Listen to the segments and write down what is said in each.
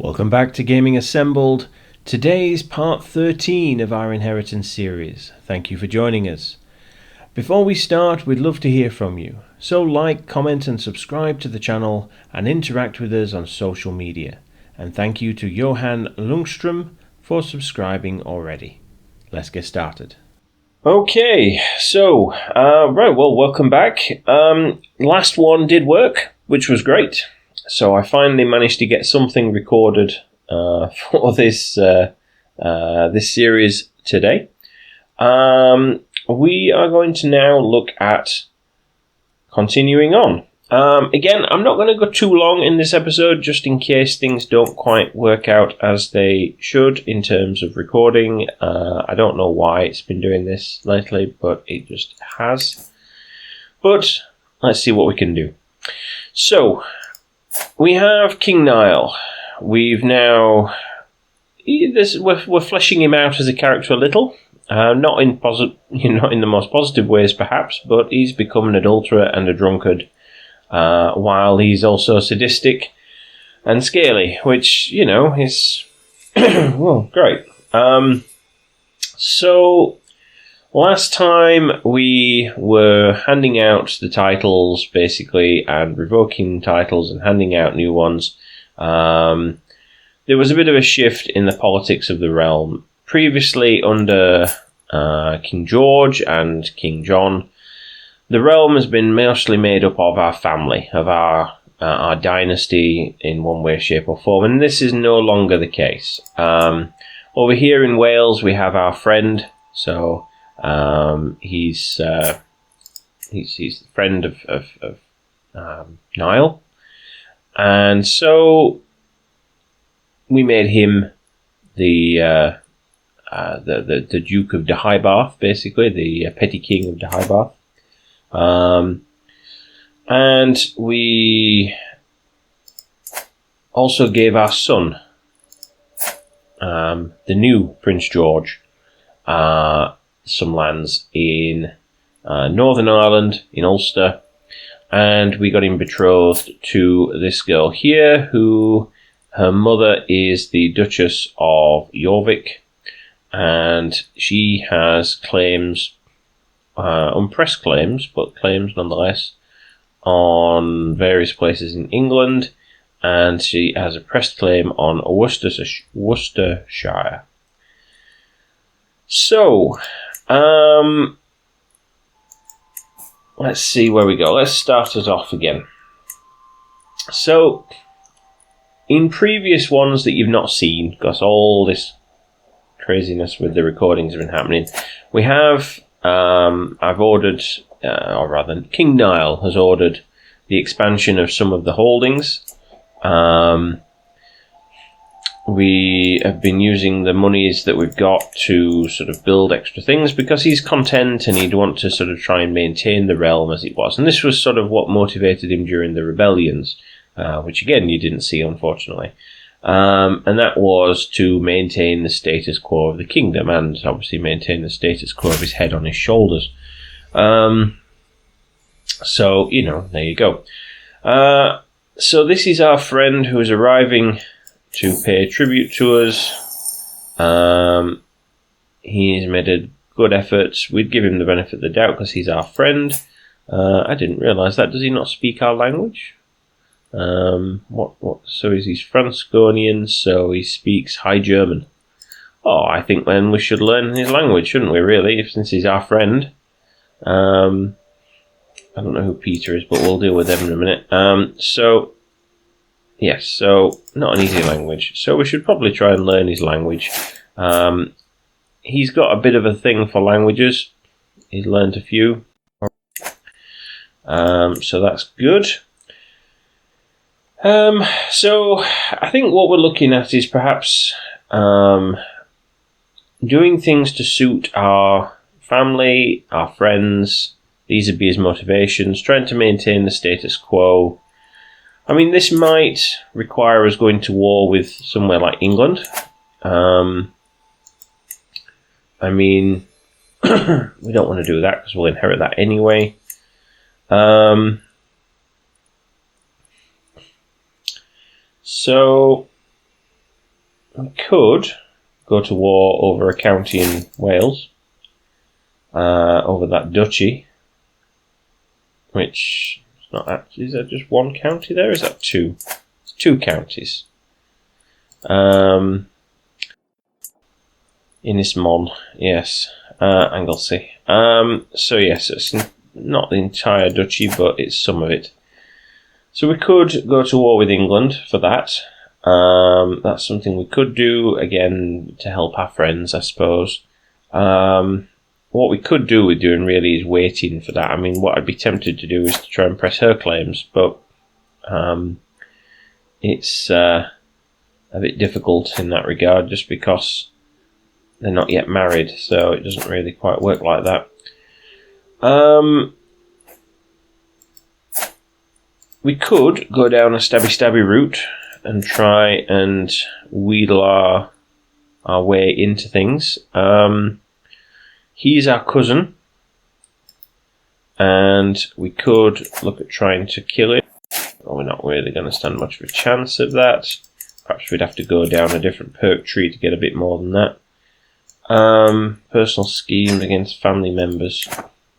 Welcome back to Gaming Assembled. Today's part 13 of our Inheritance Series. Thank you for joining us. Before we start, we'd love to hear from you. So like, comment and subscribe to the channel and interact with us on social media. And thank you to Johan Lundström for subscribing already. Let's get started. Okay, so, welcome back. Last one did work, which was great. So I finally managed to get something recorded for this this series today. We are going to now look at continuing on. Again, I'm not going to go too long in this episode, just in case things don't quite work out as they should in terms of recording. I don't know why it's been doing this lately, but it just has. But let's see what we can do. So, we have King Niall. We've now... We're fleshing him out as a character a little. Not in the most positive ways, perhaps, but he's become an adulterer and a drunkard, while he's also sadistic and scaly, which, is... well, great. So... Last time we were handing out the titles, basically, and revoking titles and handing out new ones. There was a bit of a shift in the politics of the realm. Previously, under King George and King John, the realm has been mostly made up of our family, of our dynasty in one way, shape or form, and this is no longer the case. Over here in Wales, we have our friend, so... he's the friend of Niall, and so we made him the Duke of Deheubarth, basically the petty king of Deheubarth, and we also gave our son, the new Prince George, some lands in Northern Ireland, in Ulster, and we got him betrothed to this girl here, who her mother is the Duchess of Jorvik, and she has claims, unpressed claims, but claims nonetheless, on various places in England, and she has a pressed claim on Worcestershire. So, let's see where we go. Let's start us off again. So, in previous ones that you've not seen, because all this craziness with the recordings have been happening, we have, I've ordered, or rather, King Niall has ordered the expansion of some of the holdings. We have been using the monies that we've got to sort of build extra things because he's content and he'd want to sort of try and maintain the realm as it was. And this was sort of what motivated him during the rebellions, which again you didn't see, unfortunately. And that was to maintain the status quo of the kingdom and obviously maintain the status quo of his head on his shoulders. So, there you go. So this is our friend who is arriving to pay tribute to us. He's made a good effort. We'd give him the benefit of the doubt because he's our friend. I didn't realise that. Does he not speak our language? So he's Franconian, so he speaks High German. Oh, I think then we should learn his language, shouldn't we, really, since he's our friend. I don't know who Peter is, but we'll deal with him in a minute. Yes, so not an easy language. So we should probably try and learn his language. He's got a bit of a thing for languages. He's learned a few. So that's good. So I think what we're looking at is perhaps doing things to suit our family, our friends. These would be his motivations. Trying to maintain the status quo. I mean, this might require us going to war with somewhere like England. I mean, we don't want to do that because we'll inherit that anyway. So we could go to war over a county in Wales, over that duchy, which is not actually, is that just one county there? Is that two? It's two counties. Inismon, yes, Anglesey. So yes, it's not the entire duchy, but it's some of it. So we could go to war with England for that. That's something we could do, again, to help our friends, I suppose. What we could do with doing really is waiting for that. I mean, what I'd be tempted to do is to try and press her claims, but it's a bit difficult in that regard, just because they're not yet married, so it doesn't really quite work like that. We could go down a stabby route and try and wheedle our way into things. He's our cousin, and we could look at trying to kill him. Well, we're not really going to stand much of a chance of that. Perhaps we'd have to go down a different perk tree to get a bit more than that. Personal scheme against family members.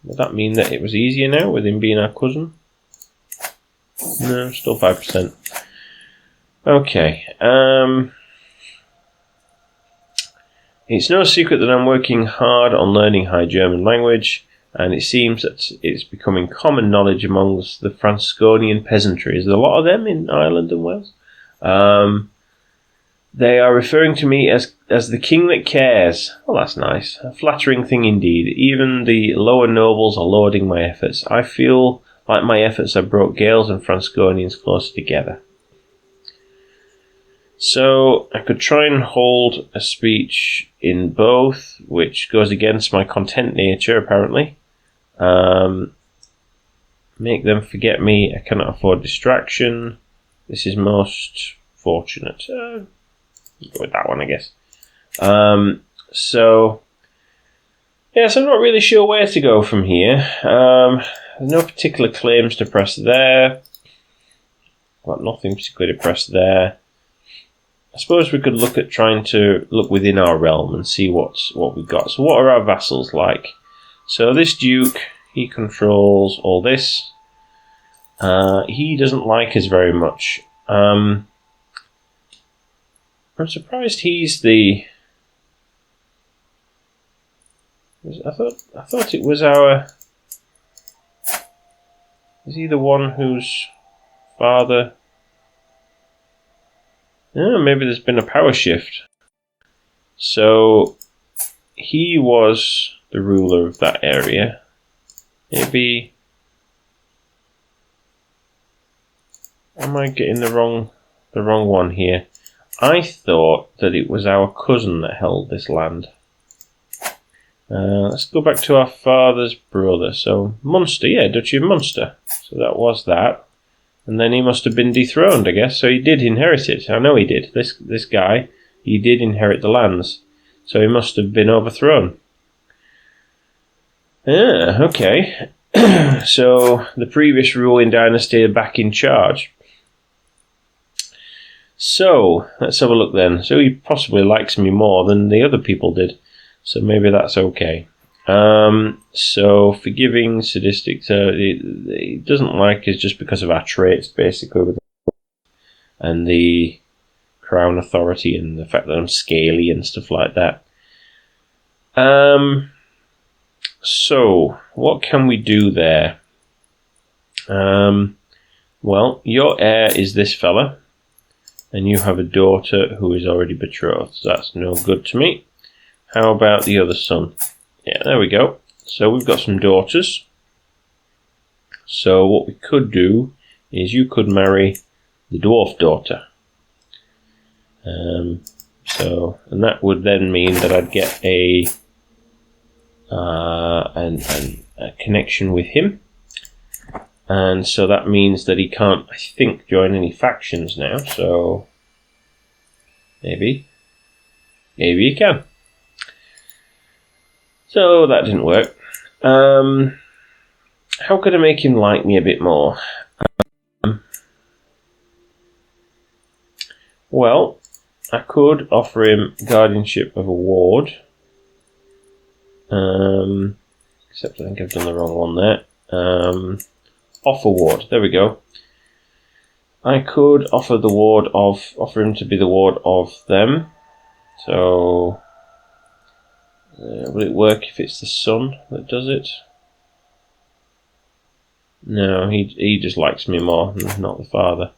Would that mean that it was easier now with him being our cousin? No, still 5%. Okay. It's no secret that I'm working hard on learning High German language, and it seems that it's becoming common knowledge amongst the Franconian peasantry. There's a lot of them in Ireland and Wales. They are referring to me as the king that cares. Well, that's nice. A flattering thing indeed. Even the lower nobles are lauding my efforts. I feel like my efforts have brought Gaels and Franconians closer together. So I could try and hold a speech in both, which goes against my content nature, apparently. Make them forget me. I cannot afford distraction. This is most fortunate. Go with that one, I guess. So, yes, I'm not really sure where to go from here. There's no particular claims to press there. Got nothing particularly to press there. I suppose we could look at trying to look within our realm and see what we've got. So what are our vassals like? So this duke, he controls all this. He doesn't like us very much. I'm surprised he's the... I thought it was our... Is he the one whose father... Oh, maybe there's been a power shift. So he was the ruler of that area. Maybe... Am I getting the wrong one here? I thought that it was our cousin that held this land. Let's go back to our father's brother. So Munster, yeah, Duchy of Munster. So that was that. And then he must have been dethroned, I guess. So he did inherit it. I know he did. This guy, he did inherit the lands. So he must have been overthrown. Yeah, okay. So the previous ruling dynasty are back in charge. So, let's have a look then. So he possibly likes me more than the other people did. So maybe that's okay. So forgiving, sadistic, he doesn't like us just because of our traits, basically, and the crown authority and the fact that I'm scaly and stuff like that. So what can we do there? Well, your heir is this fella, and you have a daughter who is already betrothed. So that's no good to me. How about the other son? Yeah, there we go. So we've got some daughters. So what we could do is you could marry the dwarf daughter. And that would then mean that I'd get a connection with him. And so that means that he can't, I think, join any factions now. So maybe he can. So that didn't work. How could I make him like me a bit more? Well, I could offer him guardianship of a ward. Except I think I've done the wrong one there. Offer ward. There we go. I could offer him to be the ward of them. So, will it work if it's the son that does it? No, he just likes me more, not the father.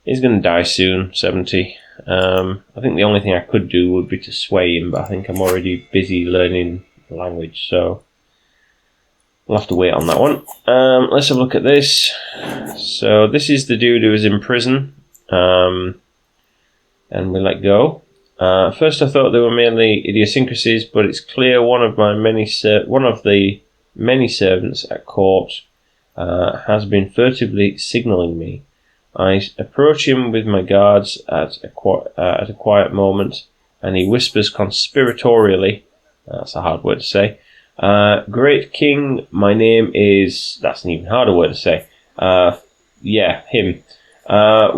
He's going to die soon, 70. I think the only thing I could do would be to sway him, but I think I'm already busy learning the language, so we'll have to wait on that one. Let's have a look at this. So this is the dude who is in prison, and we let go. First I thought they were mainly idiosyncrasies, but it's clear one of the many servants at court has been furtively signalling me. I approach him with my guards at a quiet moment, and he whispers conspiratorially, that's a hard word to say, Great King, my name is... That's an even harder word to say. Yeah, him.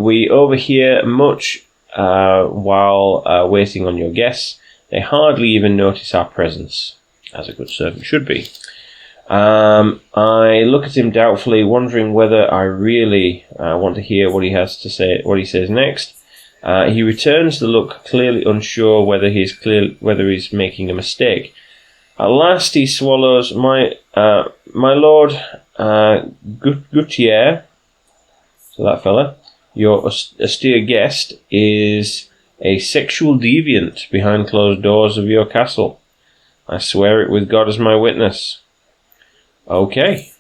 We overhear much while waiting on your guests. They hardly even notice our presence, as a good servant should be. I look at him doubtfully, wondering whether I really want to hear what he has to say. What he says next. He returns the look, clearly unsure whether he's making a mistake. At last, he swallows. My lord, Gutier, so that fella, your austere guest, is a sexual deviant behind closed doors of your castle. I swear it with God as my witness. Okay.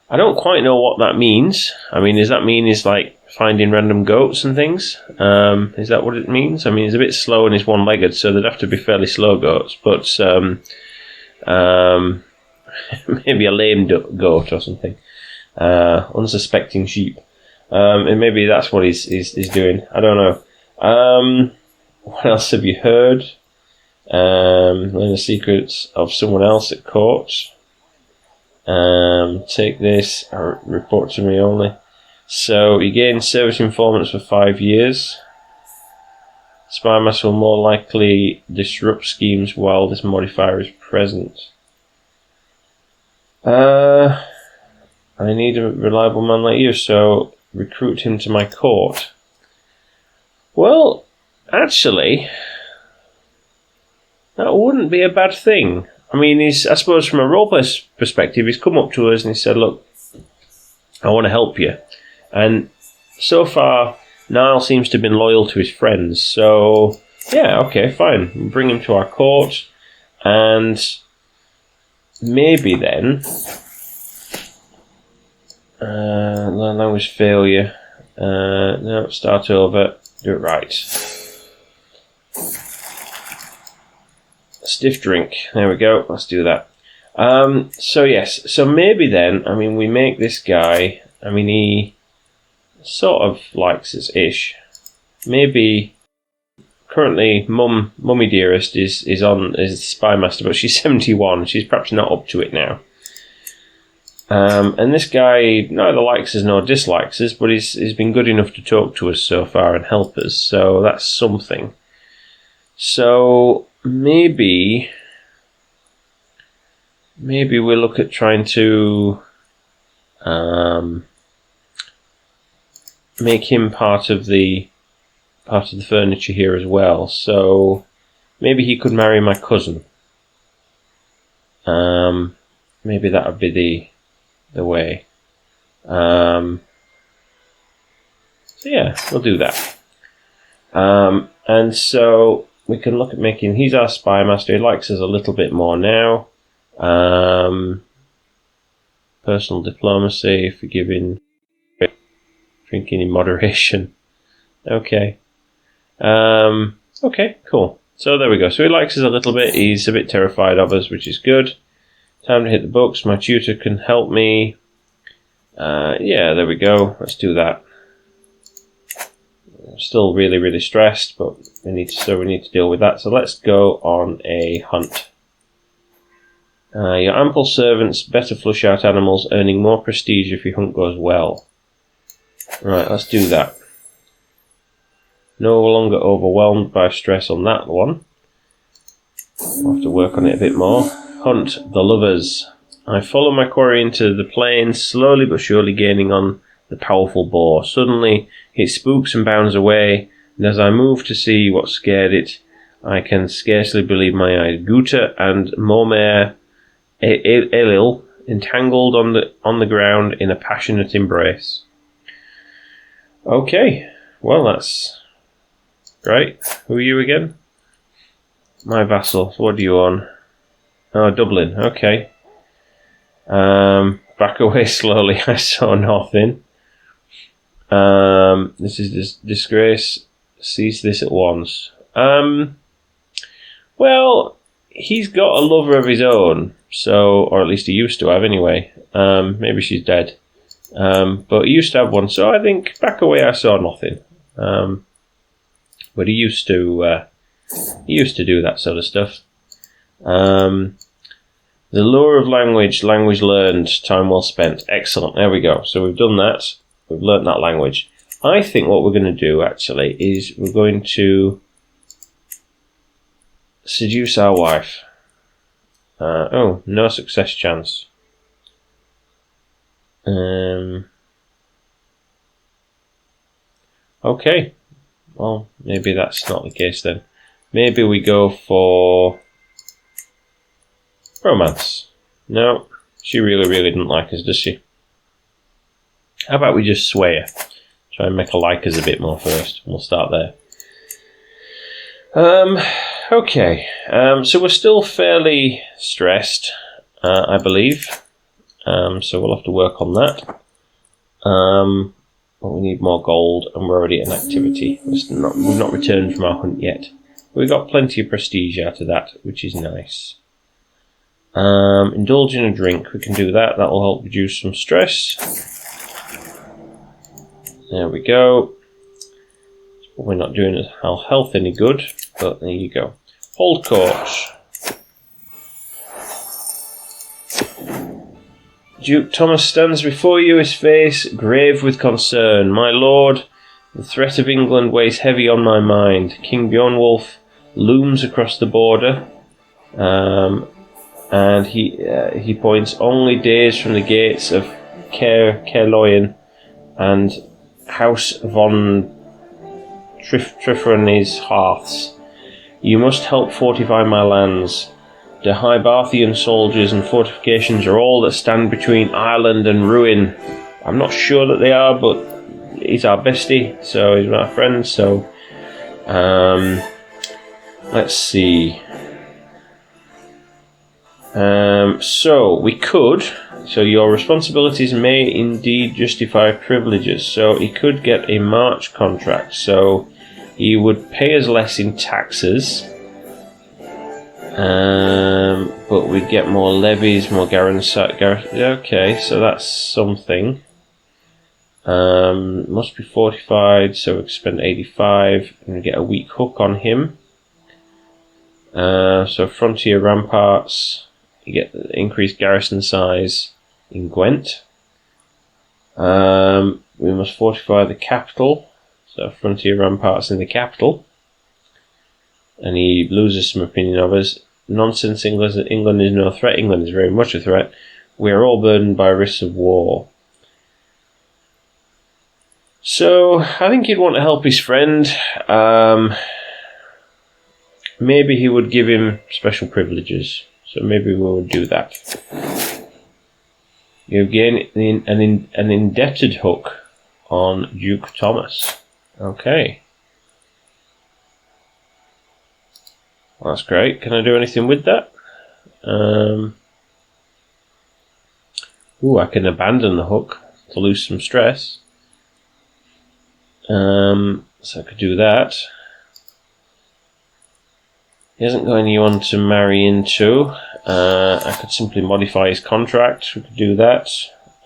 I don't quite know what that means. I mean, does that mean he's like finding random goats and things? Is that what it means? I mean, he's a bit slow and he's one-legged, so they'd have to be fairly slow goats, but maybe a lame goat or something. Unsuspecting sheep. And maybe that's what he's doing. I don't know. What else have you heard? Learn the secrets of someone else at court. Take this, or report to me only. So you gain service informants for 5 years. Spymaster will more likely disrupt schemes while this modifier is present. I need a reliable man like you, so recruit him to my court. Well, actually, that wouldn't be a bad thing. I mean, I suppose from a roleplay perspective, he's come up to us and he said, look, I want to help you. And so far, Niall seems to have been loyal to his friends. So, yeah, okay, fine. Bring him to our court. And maybe then, learn language failure. No, start over. Do it right. Stiff drink. There we go. Let's do that. So yes. So maybe then, I mean, we make this guy. I mean, he sort of likes us-ish. Maybe currently, Mummy Dearest is Spymaster, but she's 71. She's perhaps not up to it now. And this guy neither likes us nor dislikes us, but he's been good enough to talk to us so far and help us. So that's something. So maybe we'll look at trying to make him part of the furniture here as well. So maybe he could marry my cousin. Maybe that would be the way. So yeah, we'll do that. And so we can look at making. He's our spy master. He likes us a little bit more now. Personal diplomacy, forgiving, drinking in moderation. Okay. Okay, cool. So there we go. So he likes us a little bit. He's a bit terrified of us, which is good. Time to hit the books. My tutor can help me. Yeah, there we go. Let's do that. I'm still really, really stressed, but we need to deal with that. So let's go on a hunt. Your ample servants better flush out animals, earning more prestige if your hunt goes well. Right, let's do that. No longer overwhelmed by stress on that one. We'll have to work on it a bit more. Hunt the lovers. I follow my quarry into the plain, slowly but surely gaining on the powerful boar. Suddenly, it spooks and bounds away, and as I move to see what scared it, I can scarcely believe my eyes. Guta and Mormare Elil entangled on the ground in a passionate embrace. Okay, well that's great. Who are you again? My vassal. What do you own? Oh, Dublin. Okay. Back away slowly. I saw nothing. This is disgrace. Cease this at once. Well, he's got a lover of his own, so, or at least he used to have anyway. Maybe she's dead. But he used to have one, so I think back away I saw nothing. But he used to do that sort of stuff. The lure of language learned, time well spent. Excellent, there we go. So we've done that. We've learnt that language. I think what we're going to do, actually, is we're going to seduce our wife. Oh, no success chance. Okay. Well, maybe that's not the case then. Maybe we go for romance. No, she really didn't like us, does she? How about we just sway her? Try and make her like us a bit more first. We'll start there. Okay. So we're still fairly stressed, I believe. So we'll have to work on that. But we need more gold, and we're already in activity. We've not returned from our hunt yet. We got plenty of prestige out of that, which is nice. Indulge in a drink. We can do that. That will help reduce some stress. There we go. We're not doing our health any good, but there you go. Hold court. Duke Thomas stands before you, his face grave with concern. My lord, the threat of England weighs heavy on my mind. King Bjornwulf looms across the border, and he points only days from the gates of Caerloyen and House von Triffernes hearths. You must help fortify my lands. The Hybarthian soldiers and fortifications are all that stand between Ireland and ruin. I'm not sure that they are, but he's our bestie, so he's my friend, so let's see. So we could. So your responsibilities may indeed justify privileges. So he could get a March contract. So he would pay us less in taxes. But we'd get more levies, more okay, so that's something. Must be fortified, so we can spend 85 and get a weak hook on him. So frontier ramparts, you get the increased garrison size in Gwent. We must fortify the capital, so frontier ramparts in the capital. And he loses some opinion of us. Nonsense, England is no threat. England is very much a threat. We are all burdened by risks of war. So, I think he'd want to help his friend. Maybe he would give him special privileges. So maybe we would do that. You gain an indebted hook on Duke Thomas. Okay. Well, that's great. Can I do anything with that? I can abandon the hook to lose some stress. So I could do that. He hasn't got anyone to marry into. I could simply modify his contract. We could do that.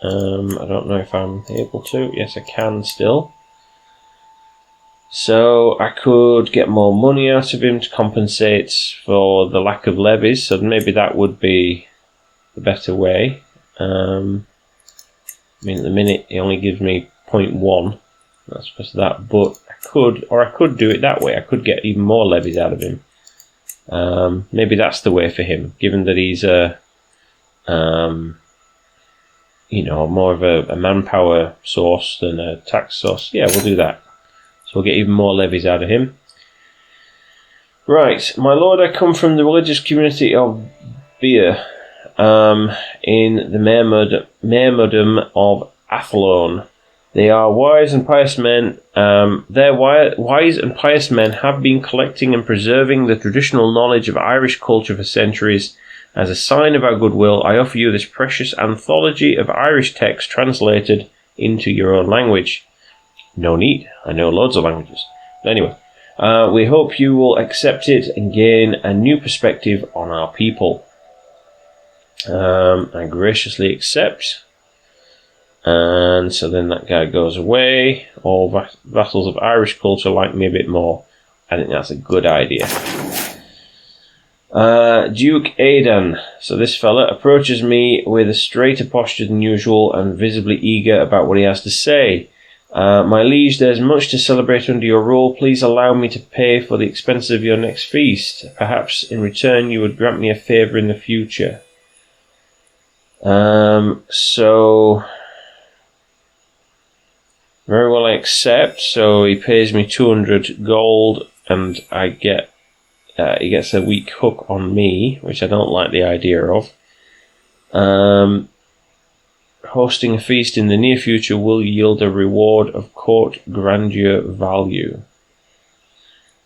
I don't know if I'm able to. Yes, I can still. So I could get more money out of him to compensate for the lack of levies. So maybe that would be the better way. I mean, at the minute he only gives me 0.1. That's because of that. But I could do it that way. I could get even more levies out of him. Maybe that's the way for him, given that he's a, more of a manpower source than a tax source. Yeah, we'll do that. So we'll get even more levies out of him. Right, my lord, I come from the religious community of Beer, in the Mermerdom of Athlone. They are wise and pious men. Their wise and pious men have been collecting and preserving the traditional knowledge of Irish culture for centuries. As a sign of our goodwill, I offer you this precious anthology of Irish texts translated into your own language. No need, I know loads of languages. But anyway, we hope you will accept it and gain a new perspective on our people. I graciously accept. And so then that guy goes away. All vassals of Irish culture like me a bit more. I think that's a good idea. Duke Aidan. So this fella approaches me with a straighter posture than usual and visibly eager about what he has to say. My liege, there's much to celebrate under your rule. Please allow me to pay for the expenses of your next feast. Perhaps in return you would grant me a favour in the future. So... Very well, I accept. So he pays me 200 gold, and I get he gets a weak hook on me, which I don't like the idea of. Hosting a feast in the near future will yield a reward of court grandeur value.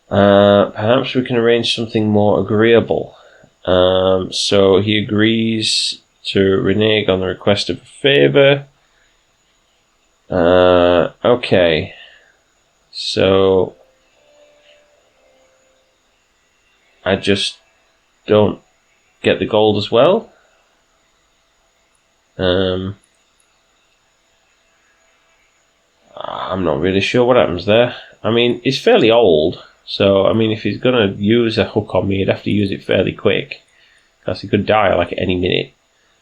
Perhaps we can arrange something more agreeable. So he agrees to renege on the request of a favour. Okay, so I just don't get the gold as well. I'm not really sure what happens there. I mean, he's fairly old, so I mean, if he's gonna use a hook on me, he'd have to use it fairly quick, because he could die like at any minute.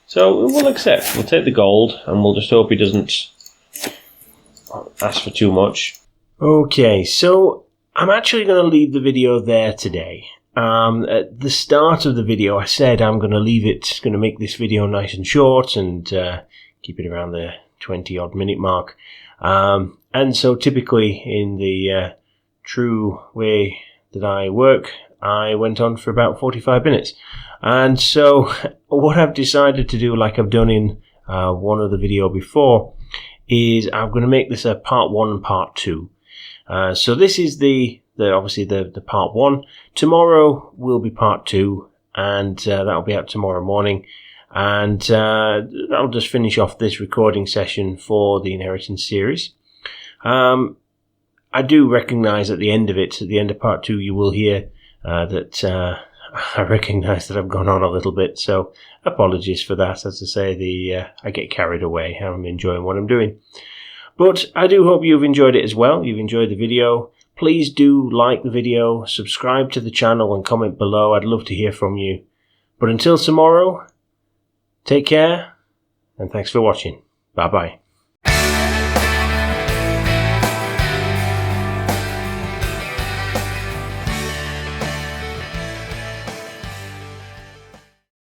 So we'll accept. We'll take the gold, and we'll just hope he doesn't ask for too much. Okay, so I'm actually going to leave the video there today. At the start of the video, I said I'm going to leave it, going to make this video nice and short and keep it around the 20-odd minute mark. And so typically in the true way that I work, I went on for about 45 minutes. And so what I've decided to do, like I've done in one of the video before, is I'm going to make this a part 1 and part 2. So this is obviously the part 1. Tomorrow will be part 2, and that'll be out tomorrow morning. And that'll just finish off this recording session for the Inheritance series. I do recognise at the end of it, at the end of part 2, you will hear that I recognise that I've gone on a little bit, so apologies for that. As I say, I get carried away. I'm enjoying what I'm doing. But I do hope you've enjoyed it as well. You've enjoyed the video. Please do like the video, subscribe to the channel and comment below. I'd love to hear from you. But until tomorrow, take care and thanks for watching. Bye-bye.